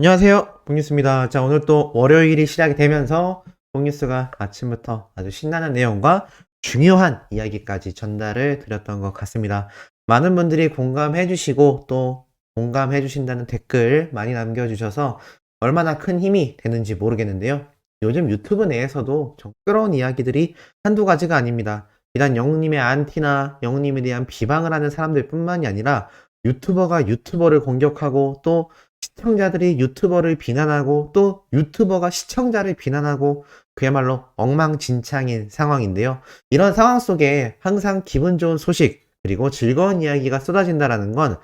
안녕하세요. 복뉴스입니다. 자, 오늘 또 월요일이 시작이 되면서 복뉴스가 아침부터 아주 신나는 내용과 중요한 이야기까지 전달을 드렸던 것 같습니다. 많은 분들이 공감해 주시고 또 공감해 주신다는 댓글 많이 남겨주셔서 얼마나 큰 힘이 되는지 모르겠는데요. 요즘 유튜브 내에서도 정끄러운 이야기들이 한두 가지가 아닙니다. 비단 영웅님의 안티나 영웅님에 대한 비방을 하는 사람들 뿐만이 아니라 유튜버가 유튜버를 공격하고 또 시청자들이 유튜버를 비난하고 또 유튜버가 시청자를 비난하고 그야말로 엉망진창인 상황인데요. 이런 상황 속에 항상 기분 좋은 소식 그리고 즐거운 이야기가 쏟아진다는 건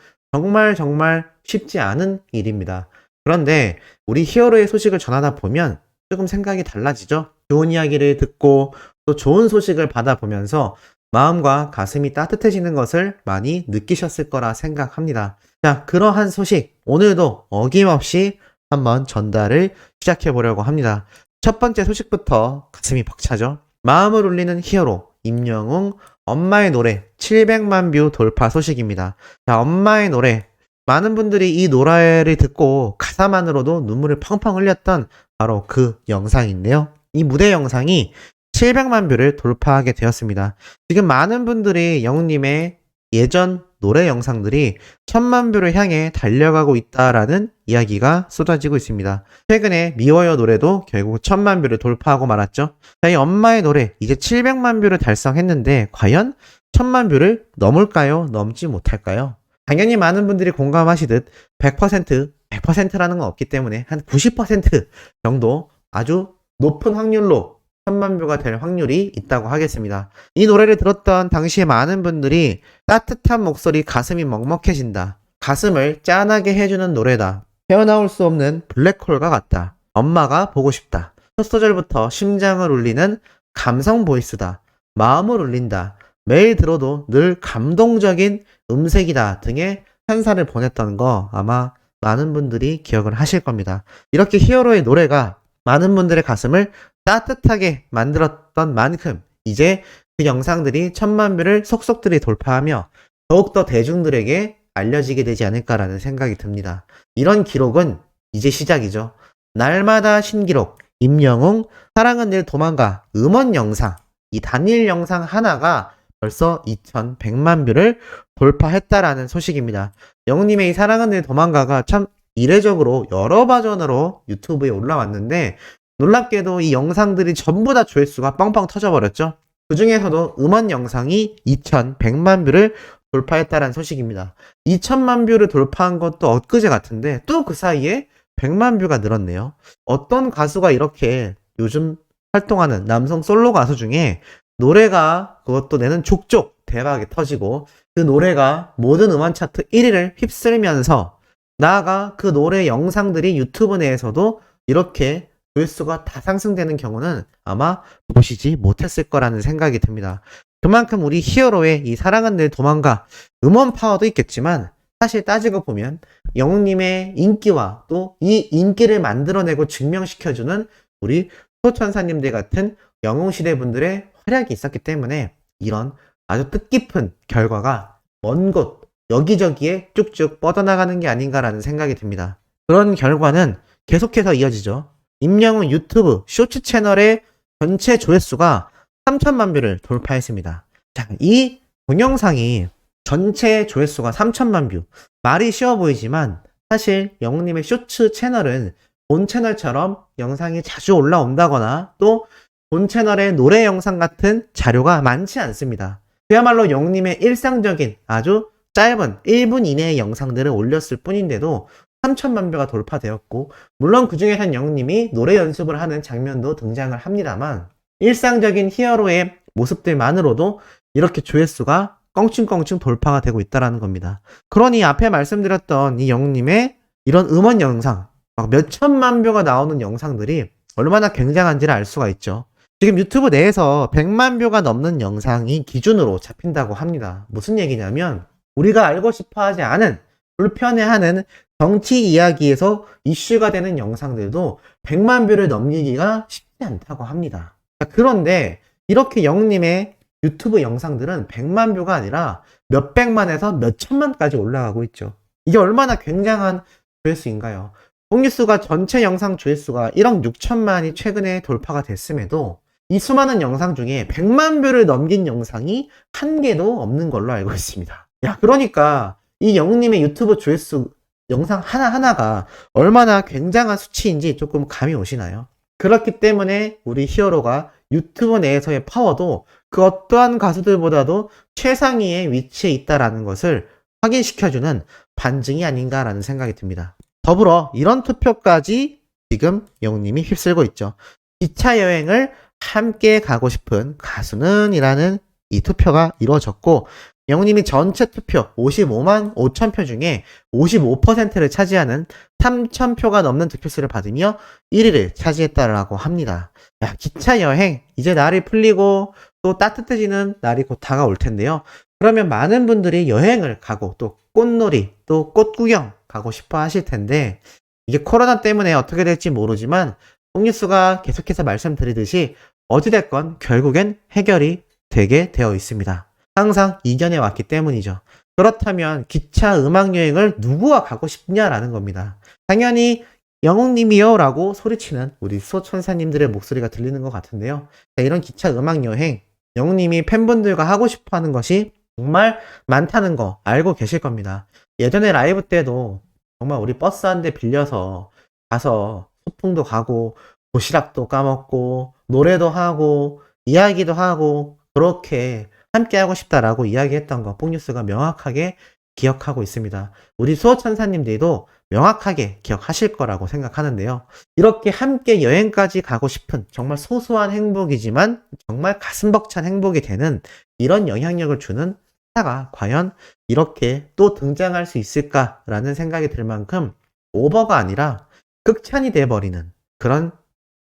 정말 쉽지 않은 일입니다. 그런데 우리 히어로의 소식을 전하다 보면 조금 생각이 달라지죠. 좋은 이야기를 듣고 또 좋은 소식을 받아보면서 마음과 가슴이 따뜻해지는 것을 많이 느끼셨을 거라 생각합니다. 자, 그러한 소식 오늘도 어김없이 한번 전달을 시작해 보려고 합니다. 첫 번째 소식부터 가슴이 벅차죠. 마음을 울리는 히어로 임영웅 엄마의 노래 700만 뷰 돌파 소식입니다. 자, 엄마의 노래 많은 분들이 이 노래를 듣고 가사만으로도 눈물을 펑펑 흘렸던 바로 그 영상인데요. 이 무대 영상이 700만 뷰를 돌파하게 되었습니다. 지금 많은 분들이 영웅님의 예전 노래 영상들이 1000만 뷰를 향해 달려가고 있다라는 이야기가 쏟아지고 있습니다. 최근에 미워요 노래도 결국 1000만 뷰를 돌파하고 말았죠. 자, 이 엄마의 노래 이제 700만 뷰를 달성했는데 과연 1000만 뷰를 넘을까요? 넘지 못할까요? 당연히 많은 분들이 공감하시듯 100%라는 건 없기 때문에 한 90% 정도 아주 높은 확률로 1000만 뷰가 될 확률이 있다고 하겠습니다. 이 노래를 들었던 당시에 많은 분들이 따뜻한 목소리 가슴이 먹먹해진다. 가슴을 짠하게 해주는 노래다. 헤어나올 수 없는 블랙홀과 같다. 엄마가 보고 싶다. 첫 소절부터 심장을 울리는 감성 보이스다. 마음을 울린다. 매일 들어도 늘 감동적인 음색이다 등의 찬사를 보냈던 거 아마 많은 분들이 기억을 하실 겁니다. 이렇게 히어로의 노래가 많은 분들의 가슴을 따뜻하게 만들었던 만큼 이제 그 영상들이 1000만 뷰를 속속들이 돌파하며 더욱더 대중들에게 알려지게 되지 않을까라는 생각이 듭니다. 이런 기록은 이제 시작이죠. 날마다 신기록, 임영웅, 사랑은 늘 도망가, 음원 영상, 이 단일 영상 하나가 벌써 2100만 뷰를 돌파했다라는 소식입니다. 영웅님의 이 사랑은 늘 도망가가 참 이례적으로 여러 버전으로 유튜브에 올라왔는데 놀랍게도 이 영상들이 전부 다 조회수가 빵빵 터져버렸죠. 그 중에서도 음원 영상이 2100만 뷰를 돌파했다는 소식입니다. 2000만 뷰를 돌파한 것도 엊그제 같은데 또 그 사이에 100만 뷰가 늘었네요. 어떤 가수가 이렇게 요즘 활동하는 남성 솔로 가수 중에 노래가 그것도 내는 족족 대박이 터지고 그 노래가 모든 음원 차트 1위를 휩쓸면서 나아가 그 노래 영상들이 유튜브 내에서도 이렇게 조회수가 다 상승되는 경우는 아마 보시지 못했을 거라는 생각이 듭니다. 그만큼 우리 히어로의 이 사랑은 늘 도망가 음원 파워도 있겠지만 사실 따지고 보면 영웅님의 인기와 또 이 인기를 만들어내고 증명시켜주는 우리 소천사님들 같은 영웅시대 분들의 활약이 있었기 때문에 이런 아주 뜻깊은 결과가 먼 곳 여기저기에 쭉쭉 뻗어나가는 게 아닌가라는 생각이 듭니다. 그런 결과는 계속해서 이어지죠. 임영웅 유튜브 쇼츠 채널의 전체 조회수가 3000만 뷰를 돌파했습니다. 자, 이 동영상이 전체 조회수가 3000만 뷰. 말이 쉬워 보이지만 사실 영웅님의 쇼츠 채널은 본 채널처럼 영상이 자주 올라온다거나 또 본 채널의 노래 영상 같은 자료가 많지 않습니다. 그야말로 영웅님의 일상적인 아주 짧은 1분 이내의 영상들을 올렸을 뿐인데도 3000만 뷰가 돌파되었고 물론 그 중에선 영웅님이 노래 연습을 하는 장면도 등장을 합니다만 일상적인 히어로의 모습들만으로도 이렇게 조회수가 껑충껑충 돌파가 되고 있다는 겁니다. 그러니 앞에 말씀드렸던 이 영웅님의 이런 음원 영상 막 몇천만 뷰가 나오는 영상들이 얼마나 굉장한지를 알 수가 있죠. 지금 유튜브 내에서 100만 뷰가 넘는 영상이 기준으로 잡힌다고 합니다. 무슨 얘기냐면 우리가 알고 싶어하지 않은 불편해하는 정치 이야기에서 이슈가 되는 영상들도 100만 뷰를 넘기기가 쉽지 않다고 합니다. 그런데 이렇게 영웅님의 유튜브 영상들은 100만 뷰가 아니라 몇백만에서 몇천만까지 올라가고 있죠. 이게 얼마나 굉장한 조회수인가요? 뽕뉴스가 전체 영상 조회수가 1억 6천만이 최근에 돌파가 됐음에도 이 수많은 영상 중에 100만 뷰를 넘긴 영상이 한 개도 없는 걸로 알고 있습니다. 야, 그러니까 이 영웅님의 유튜브 조회수 영상 하나하나가 얼마나 굉장한 수치인지 조금 감이 오시나요? 그렇기 때문에 우리 히어로가 유튜브 내에서의 파워도 그 어떠한 가수들보다도 최상위의 위치에 있다라는 것을 확인시켜주는 반증이 아닌가라는 생각이 듭니다. 더불어 이런 투표까지 지금 영웅님이 휩쓸고 있죠. 기차 여행을 함께 가고 싶은 가수는 이라는 이 투표가 이루어졌고, 영웅님이 전체 투표 55만 5천 표 중에 55%를 차지하는 3,000표가 넘는 득표수를 받으며 1위를 차지했다라고 합니다. 야, 기차 여행 이제 날이 풀리고 또 따뜻해지는 날이 곧 다가올 텐데요. 그러면 많은 분들이 여행을 가고 또 꽃놀이 또 꽃구경 가고 싶어 하실 텐데, 이게 코로나 때문에 어떻게 될지 모르지만 뽕뉴스가 계속해서 말씀드리듯이 어찌됐건 결국엔 해결이 되게 되어 있습니다. 항상 이겨내 왔기 때문이죠. 그렇다면 기차 음악여행을 누구와 가고 싶냐라는 겁니다. 당연히 영웅님이요 라고 소리치는 우리 수호천사님들의 목소리가 들리는 것 같은데요. 이런 기차 음악여행, 영웅님이 팬분들과 하고 싶어 하는 것이 정말 많다는 거 알고 계실 겁니다. 예전에 라이브 때도 정말 우리 버스 한 대 빌려서 가서 소풍도 가고 도시락도 까먹고 노래도 하고 이야기도 하고 그렇게 함께 하고 싶다라고 이야기했던 거 뽕뉴스가 명확하게 기억하고 있습니다. 우리 수호천사님들도 명확하게 기억하실 거라고 생각하는데요. 이렇게 함께 여행까지 가고 싶은 정말 소소한 행복이지만 정말 가슴 벅찬 행복이 되는 이런 영향력을 주는 스타가 과연 이렇게 또 등장할 수 있을까라는 생각이 들 만큼 오버가 아니라 극찬이 돼버리는 그런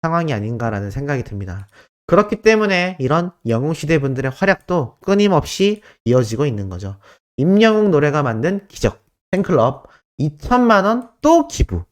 상황이 아닌가라는 생각이 듭니다. 그렇기 때문에 이런 영웅시대 분들의 활약도 끊임없이 이어지고 있는 거죠. 임영웅 노래가 만든 기적 팬클럽 2천만 원 또 기부.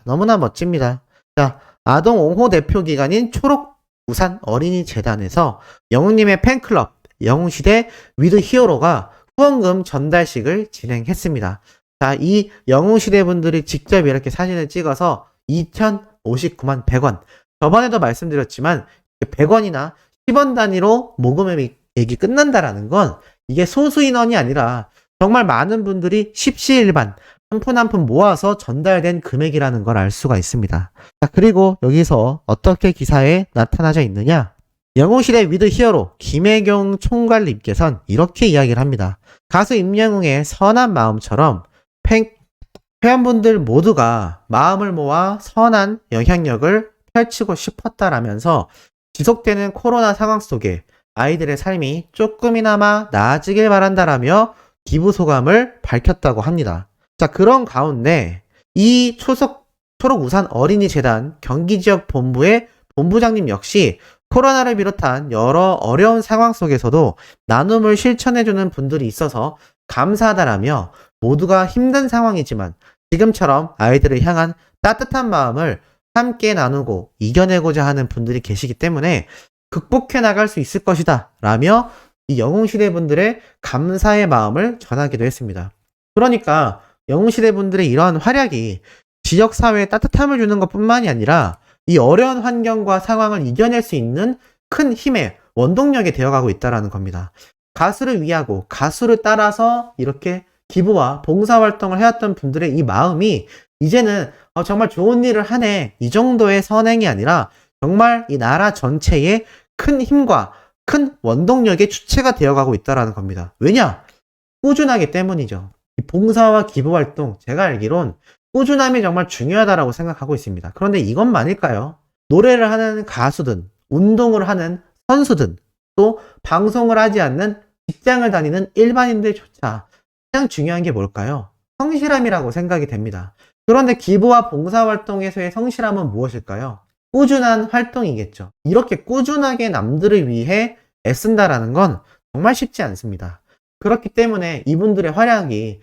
너무나 멋집니다. 자, 아동 옹호 대표 기관인 초록 우산 어린이 재단에서 영웅님의 팬클럽 영웅시대 위드 히어로가 후원금 전달식을 진행했습니다. 자, 이 영웅시대 분들이 직접 이렇게 사진을 찍어서 2,059만 100원. 저번에도 말씀드렸지만 100원이나 10원 단위로 모금액이 끝난다라는 건 이게 소수 인원이 아니라 정말 많은 분들이 십시일반 한 푼 한 푼 모아서 전달된 금액이라는 걸 알 수가 있습니다. 자, 그리고 여기서 어떻게 기사에 나타나져 있느냐? 영웅시대 위드 히어로 김혜경 총괄님께서는 이렇게 이야기를 합니다. 가수 임영웅의 선한 마음처럼 회원분들 모두가 마음을 모아 선한 영향력을 펼치고 싶었다라면서 지속되는 코로나 상황 속에 아이들의 삶이 조금이나마 나아지길 바란다라며 기부 소감을 밝혔다고 합니다. 자, 그런 가운데 이 초록우산 어린이재단 경기지역 본부의 본부장님 역시 코로나를 비롯한 여러 어려운 상황 속에서도 나눔을 실천해주는 분들이 있어서 감사하다라며 모두가 힘든 상황이지만 지금처럼 아이들을 향한 따뜻한 마음을 함께 나누고 이겨내고자 하는 분들이 계시기 때문에 극복해 나갈 수 있을 것이다 라며 이 영웅시대 분들의 감사의 마음을 전하기도 했습니다. 그러니까 영웅시대 분들의 이러한 활약이 지역사회에 따뜻함을 주는 것 뿐만이 아니라 이 어려운 환경과 상황을 이겨낼 수 있는 큰 힘의 원동력이 되어가고 있다는 겁니다. 가수를 위하고 가수를 따라서 이렇게 기부와 봉사활동을 해왔던 분들의 이 마음이 이제는 정말 좋은 일을 하네 이 정도의 선행이 아니라 정말 이 나라 전체의 큰 힘과 큰 원동력의 주체가 되어가고 있다는 겁니다. 왜냐? 꾸준하기 때문이죠. 이 봉사와 기부활동 제가 알기론 꾸준함이 정말 중요하다고 생각하고 있습니다. 그런데 이것만일까요? 노래를 하는 가수든 운동을 하는 선수든 또 방송을 하지 않는 직장을 다니는 일반인들조차 가장 중요한 게 뭘까요? 성실함이라고 생각이 됩니다. 그런데 기부와 봉사활동에서의 성실함은 무엇일까요? 꾸준한 활동이겠죠. 이렇게 꾸준하게 남들을 위해 애쓴다라는 건 정말 쉽지 않습니다. 그렇기 때문에 이분들의 활약이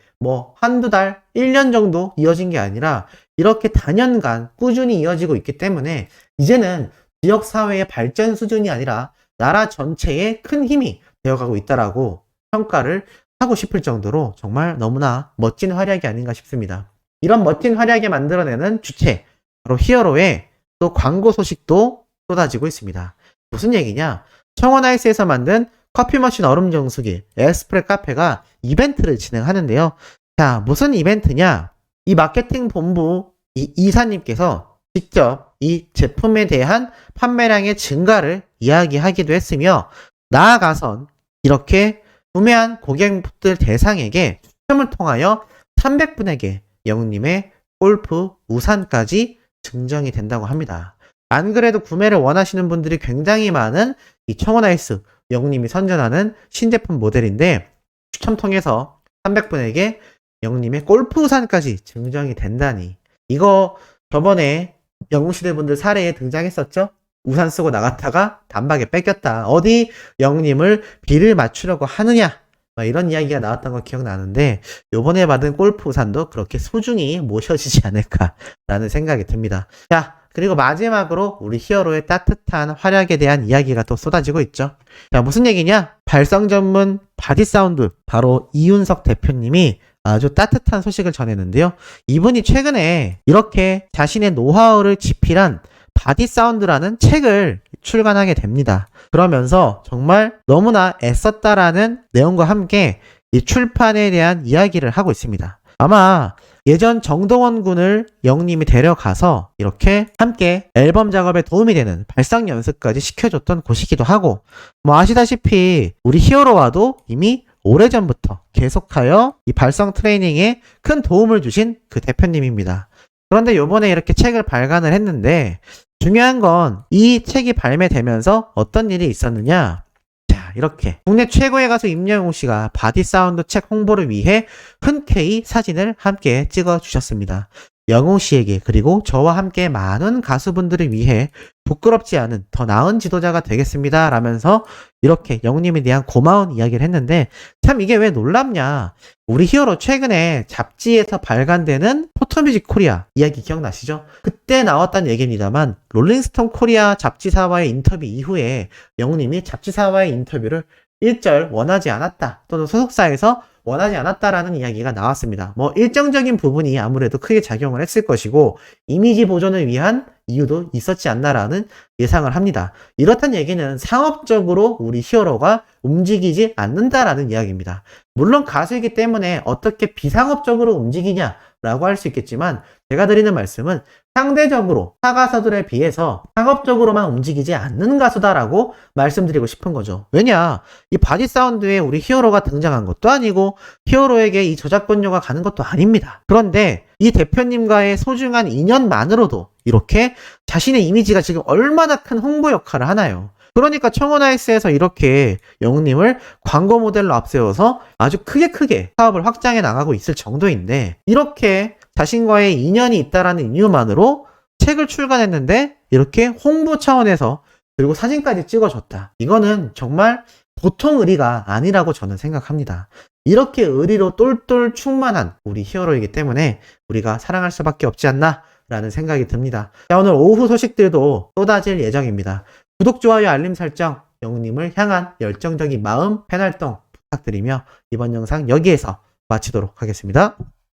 한두 달, 1년 정도 이어진 게 아니라 이렇게 단연간 꾸준히 이어지고 있기 때문에 이제는 지역사회의 발전 수준이 아니라 나라 전체의 큰 힘이 되어가고 있다라고 평가를 하고 싶을 정도로 정말 너무나 멋진 활약이 아닌가 싶습니다. 이런 멋진 활약에 만들어내는 주체, 바로 히어로의 또 광고 소식도 쏟아지고 있습니다. 무슨 얘기냐? 청원아이스에서 만든 커피 머신 얼음 정수기 에스프레 카페가 이벤트를 진행하는데요. 자, 무슨 이벤트냐? 이 마케팅 본부 이 이사님께서 직접 이 제품에 대한 판매량의 증가를 이야기하기도 했으며, 나아가선 이렇게 구매한 고객들 대상에게 추첨을 통하여 300분에게 영웅님의 골프 우산까지 증정이 된다고 합니다. 안 그래도 구매를 원하시는 분들이 굉장히 많은 이 청원아이스 영웅님이 선전하는 신제품 모델인데, 추첨 통해서 300분에게 영웅님의 골프 우산까지 증정이 된다니, 이거 저번에 영웅시대 분들 사례에 등장했었죠? 우산 쓰고 나갔다가 단박에 뺏겼다. 어디 영웅님을 비를 맞추려고 하느냐? 막 이런 이야기가 나왔던 거 기억나는데, 요번에 받은 골프 우산도 그렇게 소중히 모셔지지 않을까라는 생각이 듭니다. 자, 그리고 마지막으로 우리 히어로의 따뜻한 활약에 대한 이야기가 또 쏟아지고 있죠. 자, 무슨 얘기냐? 발성 전문 바디 사운드, 바로 이윤석 대표님이 아주 따뜻한 소식을 전했는데요. 이분이 최근에 이렇게 자신의 노하우를 집필한 바디 사운드라는 책을 출간하게 됩니다. 그러면서 정말 너무나 애썼다라는 내용과 함께 이 출판에 대한 이야기를 하고 있습니다. 아마 예전 정동원 군을 영님이 데려가서 이렇게 함께 앨범 작업에 도움이 되는 발성 연습까지 시켜줬던 곳이기도 하고, 뭐 아시다시피 우리 히어로와도 이미 오래전부터 계속하여 이 발성 트레이닝에 큰 도움을 주신 그 대표님입니다. 그런데 요번에 이렇게 책을 발간을 했는데, 중요한 건 이 책이 발매되면서 어떤 일이 있었느냐? 자, 이렇게 국내 최고의 가수 임영웅 씨가 바디 사운드 책 홍보를 위해 흔쾌히 사진을 함께 찍어 주셨습니다. 영웅 씨에게, 그리고 저와 함께 많은 가수분들을 위해 부끄럽지 않은 더 나은 지도자가 되겠습니다 라면서 이렇게 영웅님에 대한 고마운 이야기를 했는데, 참 이게 왜 놀랍냐? 우리 히어로 최근에 잡지에서 발간되는 포토뮤직 코리아 이야기 기억나시죠? 그때 나왔던 얘기입니다만, 롤링스톤 코리아 잡지사와의 인터뷰 이후에 영웅님이 잡지사와의 인터뷰를 일절 원하지 않았다, 또는 소속사에서 원하지 않았다라는 이야기가 나왔습니다. 뭐 일정적인 부분이 아무래도 크게 작용을 했을 것이고, 이미지 보존을 위한 이유도 있었지 않나라는 예상을 합니다. 이렇단 얘기는 상업적으로 우리 히어로가 움직이지 않는다라는 이야기입니다. 물론 가수이기 때문에 어떻게 비상업적으로 움직이냐라고 할 수 있겠지만, 제가 드리는 말씀은 상대적으로 타 가수들에 비해서 상업적으로만 움직이지 않는 가수다라고 말씀드리고 싶은 거죠. 왜냐? 이 바디 사운드에 우리 히어로가 등장한 것도 아니고 히어로에게 이 저작권료가 가는 것도 아닙니다. 그런데 이 대표님과의 소중한 인연만으로도 이렇게 자신의 이미지가 지금 얼마나 큰 홍보 역할을 하나요? 그러니까 청원아이스에서 이렇게 영웅님을 광고 모델로 앞세워서 아주 크게 사업을 확장해 나가고 있을 정도인데, 이렇게 자신과의 인연이 있다라는 이유만으로 책을 출간했는데 이렇게 홍보 차원에서 그리고 사진까지 찍어줬다. 이거는 정말 보통 의리가 아니라고 저는 생각합니다. 이렇게 의리로 똘똘 충만한 우리 히어로이기 때문에 우리가 사랑할 수밖에 없지 않나 라는 생각이 듭니다. 자, 오늘 오후 소식들도 쏟아질 예정입니다. 구독, 좋아요, 알림 설정, 영웅님을 향한 열정적인 마음, 팬활동 부탁드리며 이번 영상 여기에서 마치도록 하겠습니다.